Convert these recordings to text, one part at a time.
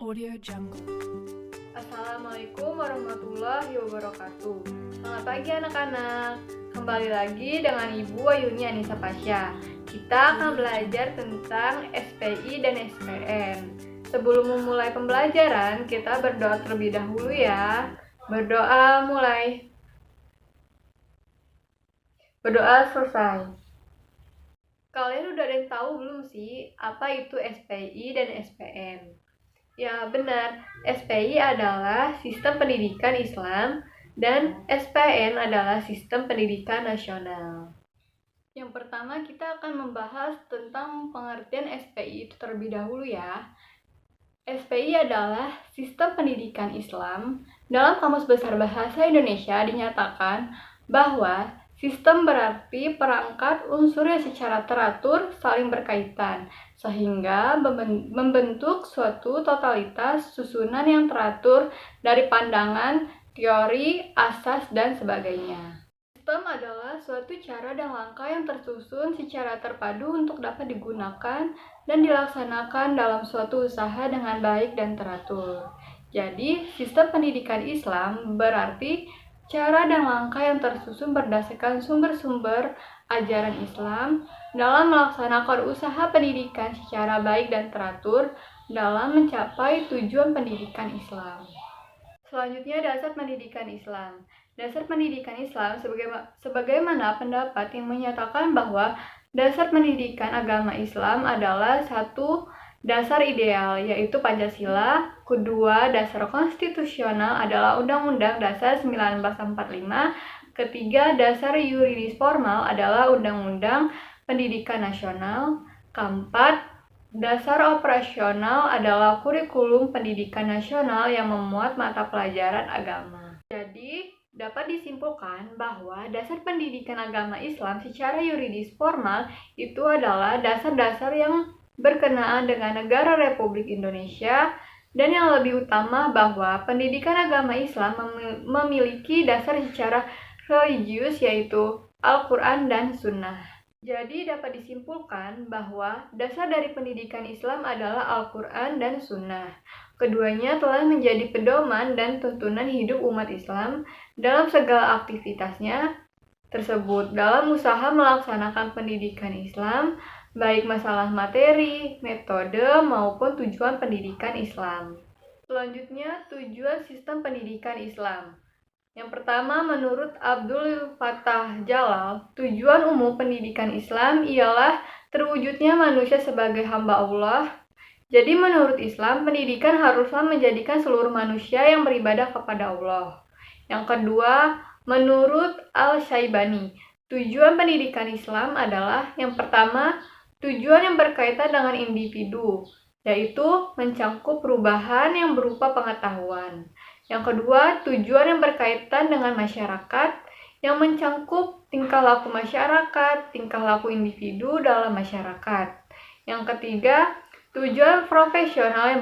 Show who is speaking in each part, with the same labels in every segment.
Speaker 1: Audio Jungle.
Speaker 2: Assalamualaikum warahmatullahi wabarakatuh. Selamat pagi anak-anak. Kembali lagi dengan Ibu Ayuni Anissa Pasha. Kita akan belajar tentang SPI dan SPN. Sebelum memulai pembelajaran, kita berdoa terlebih dahulu ya. Berdoa mulai. Berdoa selesai. Kalian udah ada yang tahu belum sih apa itu SPI dan SPN? Ya benar, SPI adalah Sistem Pendidikan Islam dan SPN adalah Sistem Pendidikan Nasional. Yang pertama kita akan membahas tentang pengertian SPI itu terlebih dahulu ya. SPI adalah Sistem Pendidikan Islam. Dalam Kamus Besar Bahasa Indonesia dinyatakan bahwa sistem berarti perangkat unsur yang secara teratur saling berkaitan, sehingga membentuk suatu totalitas susunan yang teratur dari pandangan, teori, asas, dan sebagainya. Sistem adalah suatu cara dan langkah yang tersusun secara terpadu untuk dapat digunakan dan dilaksanakan dalam suatu usaha dengan baik dan teratur. Jadi, sistem pendidikan Islam berarti cara dan langkah yang tersusun berdasarkan sumber-sumber ajaran Islam dalam melaksanakan usaha pendidikan secara baik dan teratur dalam mencapai tujuan pendidikan Islam. Selanjutnya, dasar pendidikan Islam. Dasar pendidikan Islam sebagaimana pendapat yang menyatakan bahwa dasar pendidikan agama Islam adalah satu, dasar ideal, yaitu Pancasila. Kedua, dasar konstitusional adalah Undang-Undang Dasar 1945. Ketiga, dasar yuridis formal adalah Undang-Undang Pendidikan Nasional. Keempat, dasar operasional adalah kurikulum pendidikan nasional yang memuat mata pelajaran agama. Jadi, dapat disimpulkan bahwa dasar pendidikan agama Islam secara yuridis formal itu adalah dasar-dasar yang berkenaan dengan negara Republik Indonesia, dan yang lebih utama bahwa pendidikan agama Islam memiliki dasar secara religius yaitu Al-Quran dan Sunnah. Jadi dapat disimpulkan bahwa dasar dari pendidikan Islam adalah Al-Quran dan Sunnah. Keduanya telah menjadi pedoman dan tuntunan hidup umat Islam dalam segala aktivitasnya tersebut dalam usaha melaksanakan pendidikan Islam, baik masalah materi, metode, maupun tujuan pendidikan Islam. Selanjutnya, tujuan sistem pendidikan Islam. Yang pertama, menurut Abdul Fattah Jalal, tujuan umum pendidikan Islam ialah terwujudnya manusia sebagai hamba Allah. Jadi menurut Islam, pendidikan haruslah menjadikan seluruh manusia yang beribadah kepada Allah. Yang kedua, menurut Al-Syaibani, tujuan pendidikan Islam adalah yang pertama, tujuan yang berkaitan dengan individu, yaitu mencangkup perubahan yang berupa pengetahuan. Yang kedua, tujuan yang berkaitan dengan masyarakat, yang mencangkup tingkah laku masyarakat, tingkah laku individu dalam masyarakat. Yang ketiga, tujuan profesional yang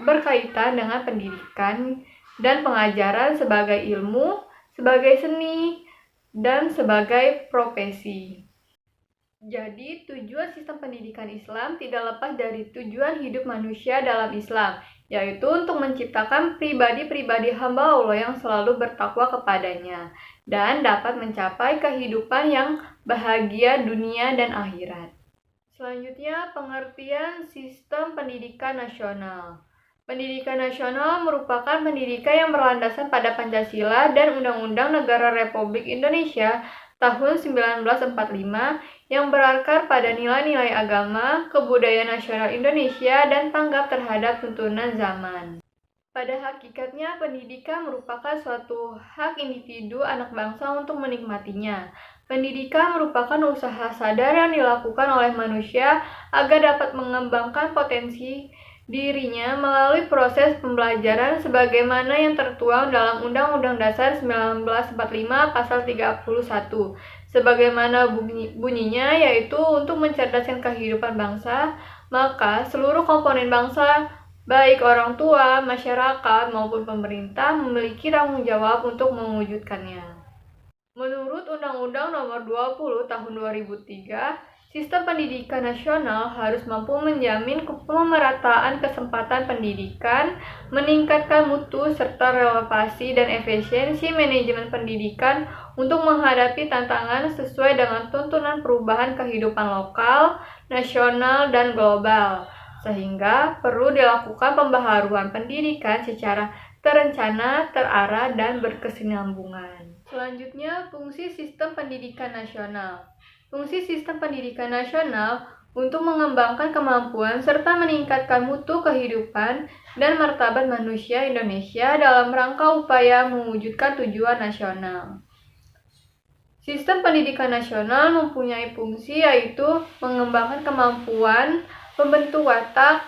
Speaker 2: berkaitan dengan pendidikan dan pengajaran sebagai ilmu, sebagai seni, dan sebagai profesi. Jadi, tujuan sistem pendidikan Islam tidak lepas dari tujuan hidup manusia dalam Islam, yaitu untuk menciptakan pribadi-pribadi hamba Allah yang selalu bertakwa kepadanya, dan dapat mencapai kehidupan yang bahagia dunia dan akhirat. Selanjutnya, pengertian sistem pendidikan nasional. Pendidikan nasional merupakan pendidikan yang berlandaskan pada Pancasila dan Undang-Undang Negara Republik Indonesia tahun 1945 yang berakar pada nilai-nilai agama, kebudayaan nasional Indonesia, dan tanggap terhadap tuntunan zaman. Pada hakikatnya, pendidikan merupakan suatu hak individu anak bangsa untuk menikmatinya. Pendidikan merupakan usaha sadar yang dilakukan oleh manusia agar dapat mengembangkan potensi dirinya melalui proses pembelajaran sebagaimana yang tertuang dalam Undang-Undang Dasar 1945 Pasal 31. Sebagaimana bunyinya, yaitu untuk mencerdaskan kehidupan bangsa, maka seluruh komponen bangsa, baik orang tua, masyarakat, maupun pemerintah memiliki tanggung jawab untuk mewujudkannya. Menurut Undang-Undang Nomor 20 Tahun 2003, Sistem pendidikan nasional harus mampu menjamin pemerataan kesempatan pendidikan, meningkatkan mutu serta relevansi dan efisiensi manajemen pendidikan untuk menghadapi tantangan sesuai dengan tuntunan perubahan kehidupan lokal, nasional, dan global. Sehingga perlu dilakukan pembaharuan pendidikan secara terencana, terarah, dan berkesinambungan. Selanjutnya, fungsi sistem pendidikan nasional. Fungsi sistem pendidikan nasional untuk mengembangkan kemampuan serta meningkatkan mutu kehidupan dan martabat manusia Indonesia dalam rangka upaya mewujudkan tujuan nasional. Sistem pendidikan nasional mempunyai fungsi yaitu mengembangkan kemampuan, membentuk watak,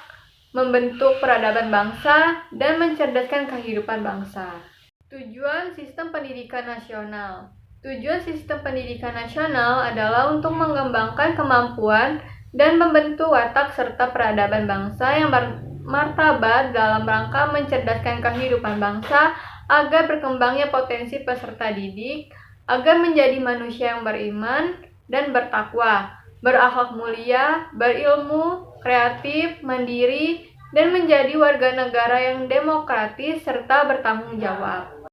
Speaker 2: membentuk peradaban bangsa, dan mencerdaskan kehidupan bangsa. Tujuan sistem pendidikan nasional. Tujuan sistem pendidikan nasional adalah untuk mengembangkan kemampuan dan membentuk watak serta peradaban bangsa yang bermartabat dalam rangka mencerdaskan kehidupan bangsa agar berkembangnya potensi peserta didik, agar menjadi manusia yang beriman dan bertakwa, berakhlak mulia, berilmu, kreatif, mandiri, dan menjadi warga negara yang demokratis serta bertanggung jawab.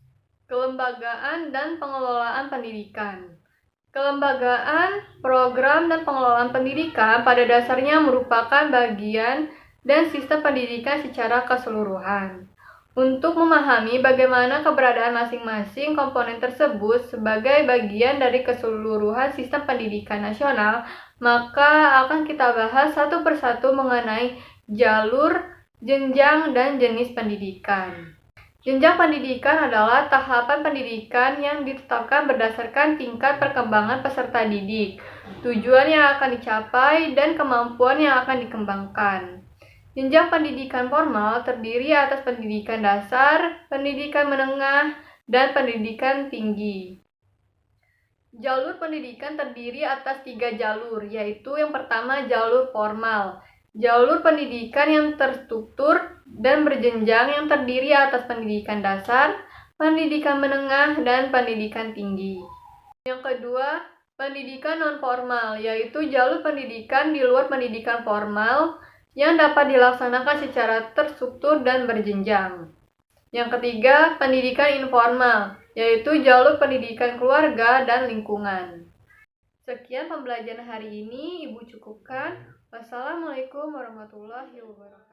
Speaker 2: Kelembagaan dan pengelolaan pendidikan. Kelembagaan, program, dan pengelolaan pendidikan pada dasarnya merupakan bagian dan sistem pendidikan secara keseluruhan. Untuk memahami bagaimana keberadaan masing-masing komponen tersebut sebagai bagian dari keseluruhan sistem pendidikan nasional, maka akan kita bahas satu persatu mengenai jalur, jenjang, dan jenis pendidikan. Jenjang pendidikan adalah tahapan pendidikan yang ditetapkan berdasarkan tingkat perkembangan peserta didik, tujuan yang akan dicapai, dan kemampuan yang akan dikembangkan. Jenjang pendidikan formal terdiri atas pendidikan dasar, pendidikan menengah, dan pendidikan tinggi. Jalur pendidikan terdiri atas 3 jalur, yaitu yang pertama jalur formal. Jalur pendidikan yang terstruktur dan berjenjang yang terdiri atas pendidikan dasar, pendidikan menengah, dan pendidikan tinggi. Yang kedua, pendidikan non-formal, yaitu jalur pendidikan di luar pendidikan formal yang dapat dilaksanakan secara terstruktur dan berjenjang. Yang ketiga, pendidikan informal, yaitu jalur pendidikan keluarga dan lingkungan. Sekian pembelajaran hari ini, Ibu cukupkan. Wassalamualaikum warahmatullahi wabarakatuh.